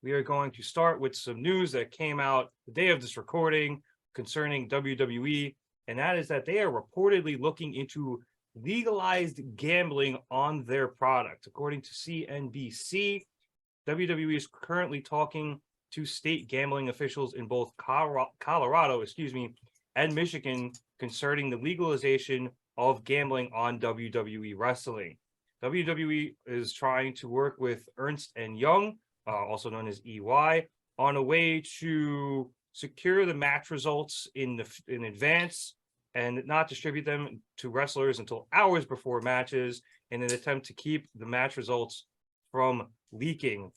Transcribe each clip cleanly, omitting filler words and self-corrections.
we are going to start with some news that came out the day of this recording concerning WWE, and that is that they are reportedly looking into legalized gambling on their product. According to CNBC, WWE is currently talking to state gambling officials in both Colorado, and Michigan concerning the legalization of gambling on WWE wrestling. WWE is trying to work with Ernst & Young, also known as EY, on a way to secure the match results in advance and not distribute them to wrestlers until hours before matches in an attempt to keep the match results from leaking.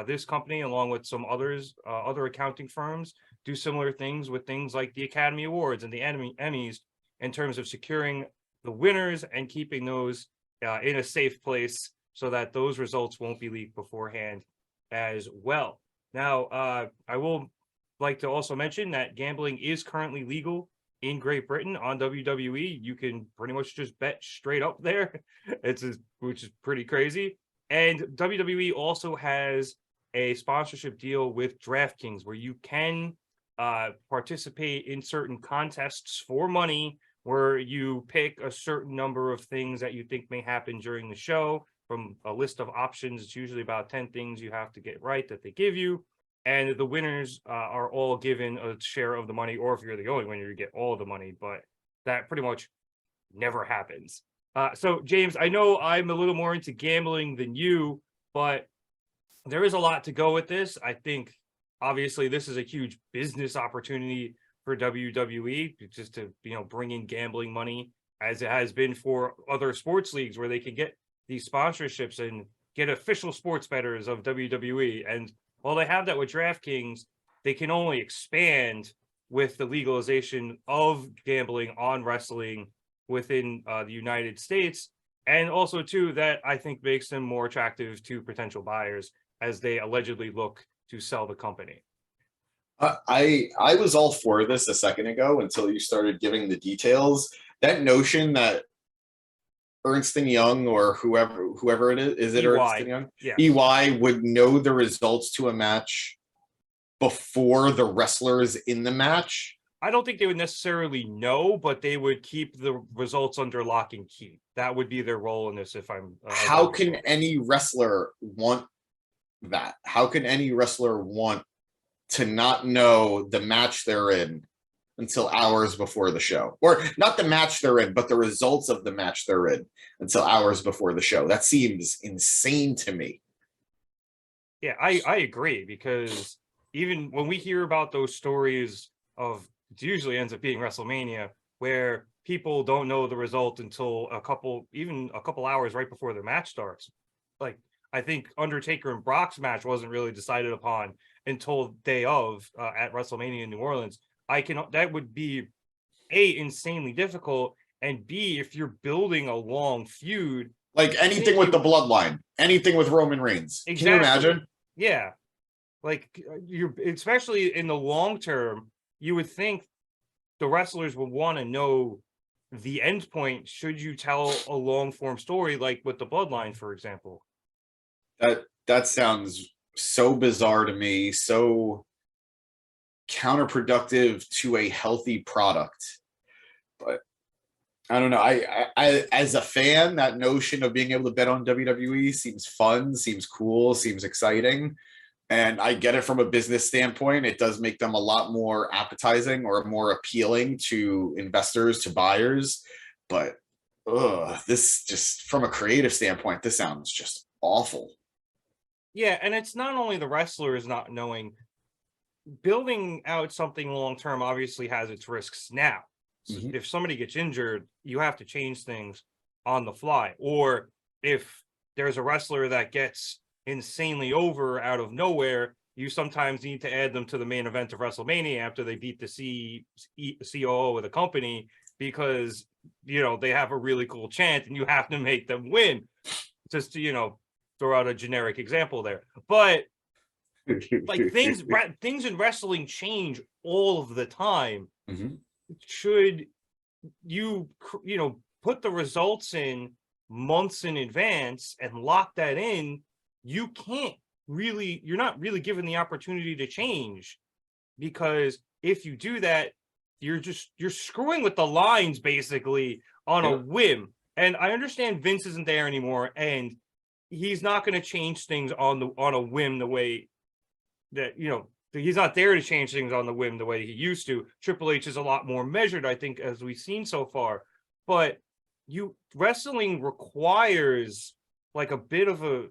This company, along with some other accounting firms, do similar things with things like the Academy Awards and the Emmys in terms of securing the winners and keeping those in a safe place so that those results won't be leaked beforehand as well. Now, I will like to also mention that gambling is currently legal in Great Britain on WWE. You can pretty much just bet straight up there, which is pretty crazy. And WWE also has a sponsorship deal with DraftKings where you can participate in certain contests for money, where you pick a certain number of things that you think may happen during the show from a list of options. It's usually about 10 things you have to get right that they give you. And the winners are all given a share of the money, or if you're the only winner, you get all of the money. But that pretty much never happens. So, James, I know I'm a little more into gambling than you, but there is a lot to go with this. I think, obviously, this is a huge business opportunity for WWE, just to bring in gambling money, as it has been for other sports leagues, where they can get these sponsorships and get official sports bettors of WWE. And while they have that with DraftKings, they can only expand with the legalization of gambling on wrestling within the United States. And also, too, that I think makes them more attractive to potential buyers as they allegedly look to sell the company. I was all for this a second ago until you started giving the details. That notion that Ernst & Young, or whoever it is it EY. Ernst & Young? Yes. EY would know the results to a match before the wrestlers in the match? I don't think they would necessarily know, but they would keep the results under lock and key. That would be their role in this. If I'm how can any wrestler want that? How can any wrestler want to not know the match they're in until hours before the show? Or not the match they're in, but the results of the match they're in until hours before the show. That seems insane to me. Yeah, I agree, because even when we hear about those stories of, it usually ends up being WrestleMania, where people don't know the result until a couple hours right before the match starts. Like, I think Undertaker and Brock's match wasn't really decided upon until day of at WrestleMania in New Orleans. That would be A, insanely difficult, and B, if you're building a long feud, like anything with the bloodline, anything with Roman Reigns. Exactly. Can you imagine? Yeah, like you're, especially in the long term, you would think the wrestlers would want to know the end point should you tell a long form story, like with the bloodline, for example. That sounds so bizarre to me, so counterproductive to a healthy product. But I don't know. I as a fan, that notion of being able to bet on WWE seems fun, seems cool, seems exciting. And I get it from a business standpoint. It does make them a lot more appetizing or more appealing to investors, to buyers. But this, just from a creative standpoint, this sounds just awful. Yeah, and it's not only the wrestlers not knowing. Building out something long-term obviously has its risks now. So if somebody gets injured, you have to change things on the fly. Or if there's a wrestler that gets insanely over out of nowhere, you sometimes need to add them to the main event of WrestleMania after they beat the COO of the company, because, they have a really cool chant and you have to make them win. Just to, throw out a generic example there. But like things in wrestling change all of the time. Should you put the results in months in advance and lock that in, you can't not really given the opportunity to change, because if you do that, you're screwing with the lines basically on a whim. And I understand Vince isn't there anymore, and he's not going to change things on a whim the way that, he's not there to change things on the whim the way he used to. Triple H is a lot more measured, I think, as we've seen so far. But wrestling requires like a bit of a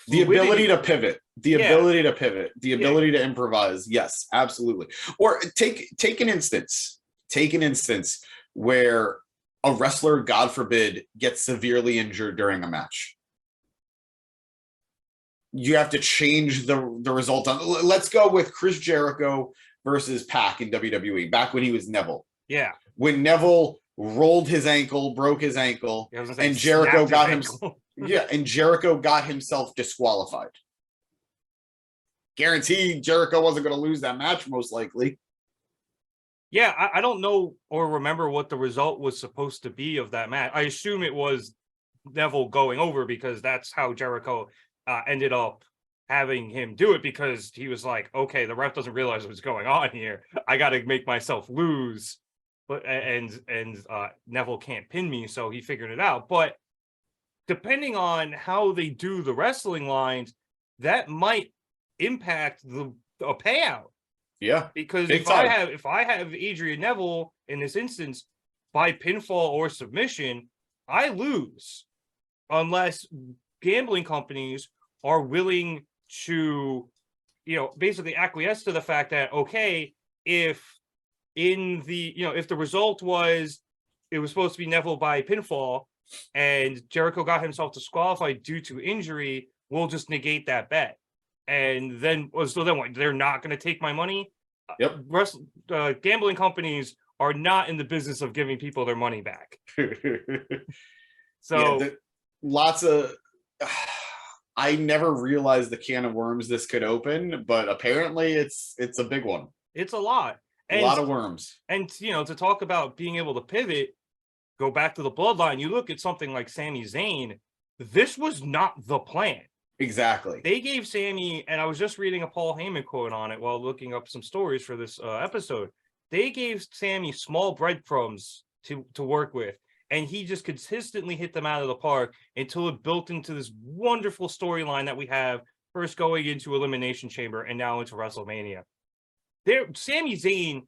the ability to pivot, the ability to improvise. Yes, absolutely. Or take an instance where a wrestler, God forbid, gets severely injured during a match. You have to change the result. Let's go with Chris Jericho versus Pac in WWE back when he was Neville. Yeah. When Neville rolled his ankle, broke his ankle, and Jericho got him. Yeah, and Jericho got himself disqualified. Guaranteed Jericho wasn't going to lose that match, most likely. Yeah, I don't know or remember what the result was supposed to be of that match. I assume it was Neville going over, because that's how Jericho ended up having him do it, because he was like, okay, the ref doesn't realize what's going on here. I got to make myself lose. But Neville can't pin me, so he figured it out. But depending on how they do the wrestling lines, that might impact a payout. Yeah, because if I have Adrian Neville in this instance by pinfall or submission, I lose unless gambling companies are willing to, basically acquiesce to the fact that, okay, if the result was it was supposed to be Neville by pinfall and Jericho got himself disqualified due to injury, we'll just negate that bet. And then what? They're not going to take my money? Yep. Gambling companies are not in the business of giving people their money back. So lots of. I never realized the can of worms this could open, but apparently it's a big one. It's a lot. A lot of worms. And to talk about being able to pivot, go back to the bloodline, you look at something like Sami Zayn. This was not the plan. Exactly. They gave Sami, and I was just reading a Paul Heyman quote on it while looking up some stories for this episode. They gave Sami small breadcrumbs to work with, and he just consistently hit them out of the park until it built into this wonderful storyline that we have, first going into Elimination Chamber and now into WrestleMania. Sami Zayn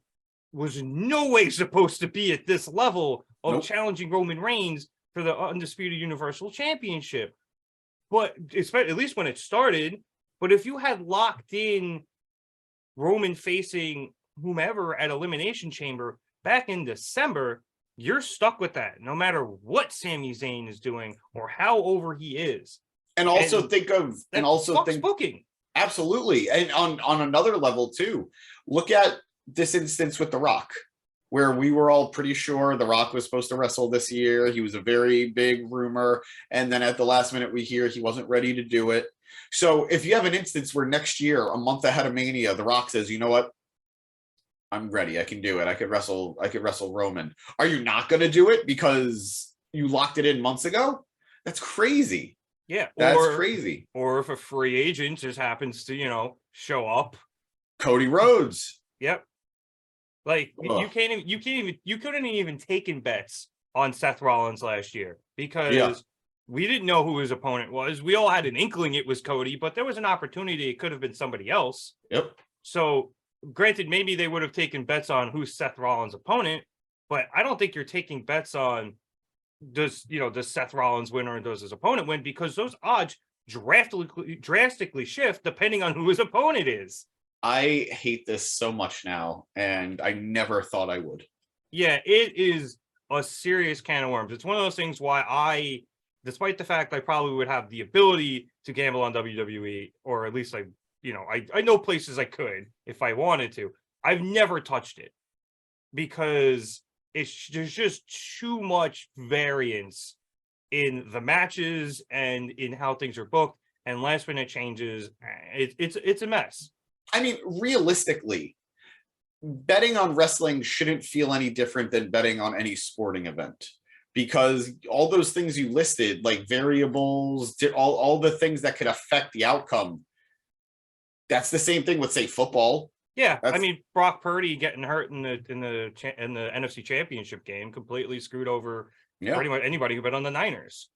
was no way supposed to be at this level of challenging Roman Reigns for the Undisputed Universal Championship. But at least when it started, but if you had locked in Roman facing whomever at Elimination Chamber back in December, you're stuck with that, no matter what Sami Zayn is doing or how over he is. And also think booking. Absolutely. And on another level too, look at this instance with The Rock, where we were all pretty sure The Rock was supposed to wrestle this year. He was a very big rumor. And then at the last minute, we hear he wasn't ready to do it. So if you have an instance where next year, a month ahead of Mania, The Rock says, you know what? I'm ready. I can do it. I could wrestle Roman. Are you not going to do it because you locked it in months ago? That's crazy. Yeah. That's crazy. Or if a free agent just happens to, show up. Cody Rhodes. Yep. Like you couldn't even taken bets on Seth Rollins last year because we didn't know who his opponent was. We all had an inkling it was Cody, but there was an opportunity it could have been somebody else. Yep. So granted, maybe they would have taken bets on who's Seth Rollins' opponent, but I don't think you're taking bets on does Seth Rollins win or does his opponent win, because those odds drastically shift depending on who his opponent is. I hate this so much now, and I never thought I would. Yeah, it is a serious can of worms. It's one of those things why despite the fact I probably would have the ability to gamble on WWE, or at least I know places I could if I wanted to, I've never touched it because there's just too much variance in the matches and in how things are booked, and last minute changes. It's a mess. I mean, realistically, betting on wrestling shouldn't feel any different than betting on any sporting event, because all those things you listed, like variables, all the things that could affect the outcome, That's the same thing with, say, football. Yeah, I That's mean, Brock Purdy getting hurt in the NFC Championship game completely screwed over yeah. pretty much anybody who bet on the Niners.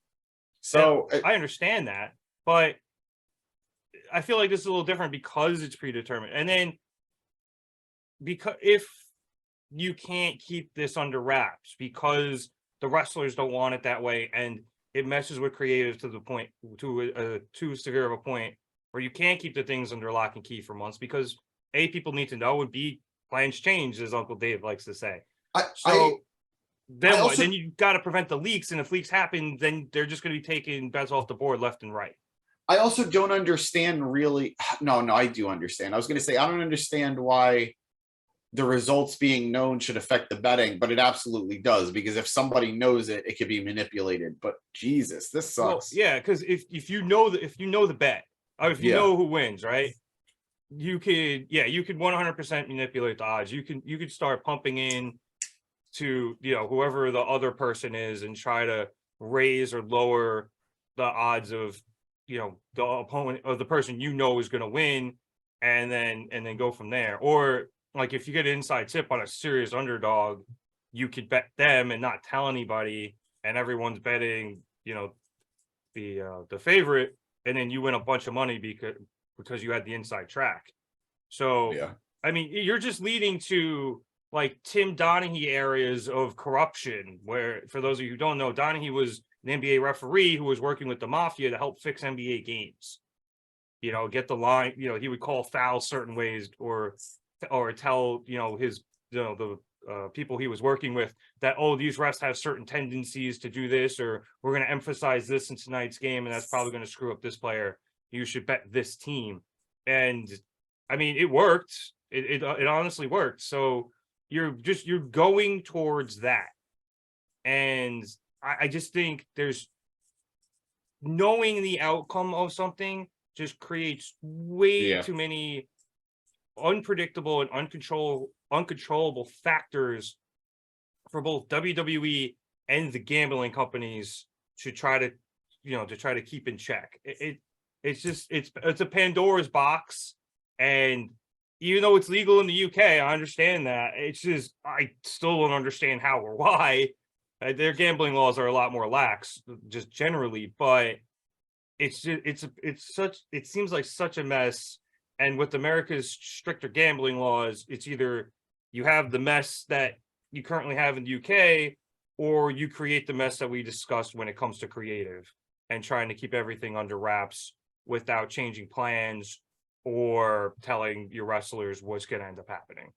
So I understand that, but I feel like this is a little different because it's predetermined. And then because if you can't keep this under wraps because the wrestlers don't want it that way, and it messes with creative to the point to too severe of a point where you can't keep the things under lock and key for months because A, people need to know, and B, plans change, as Uncle Dave likes to say. I So then I what? also Then you got to prevent the leaks, and if leaks happen, then they're just going to be taking bets off the board left and right. I also don't understand really. No, I do understand. I was going to say I don't understand why the results being known should affect the betting, but it absolutely does, because if somebody knows it, it could be manipulated. But Jesus, this Well, sucks. yeah, because if you know the bet, or if you Yeah. know who wins, right? You could 100% manipulate the odds. You could start pumping in to whoever the other person is and try to raise or lower the odds of the opponent of the person is going to win, and then go from there. Or like if you get an inside tip on a serious underdog, you could bet them and not tell anybody, and everyone's betting the favorite, and then you win a bunch of money because you had the inside track. So Yeah. I mean, you're just leading to like Tim Donaghy areas of corruption, where, for those of you who don't know, Donaghy was an NBA referee who was working with the mafia to help fix NBA games. Get the line, he would call fouls certain ways, or tell, his, the people he was working with that, oh, these refs have certain tendencies to do this, or we're going to emphasize this in tonight's game, and that's probably going to screw up this player. You should bet this team. And I mean, it worked. It honestly worked. So you're going towards that. And I just think there's knowing the outcome of something just creates way too many unpredictable and uncontrollable factors for both WWE and the gambling companies to try to keep in check. It's a Pandora's box, and even though it's legal in the UK, I understand that. It's just I still don't understand how or why. Their gambling laws are a lot more lax, just generally, but it seems like such a mess. And with America's stricter gambling laws, it's either you have the mess that you currently have in the UK, or you create the mess that we discussed when it comes to creative and trying to keep everything under wraps without changing plans or telling your wrestlers what's going to end up happening.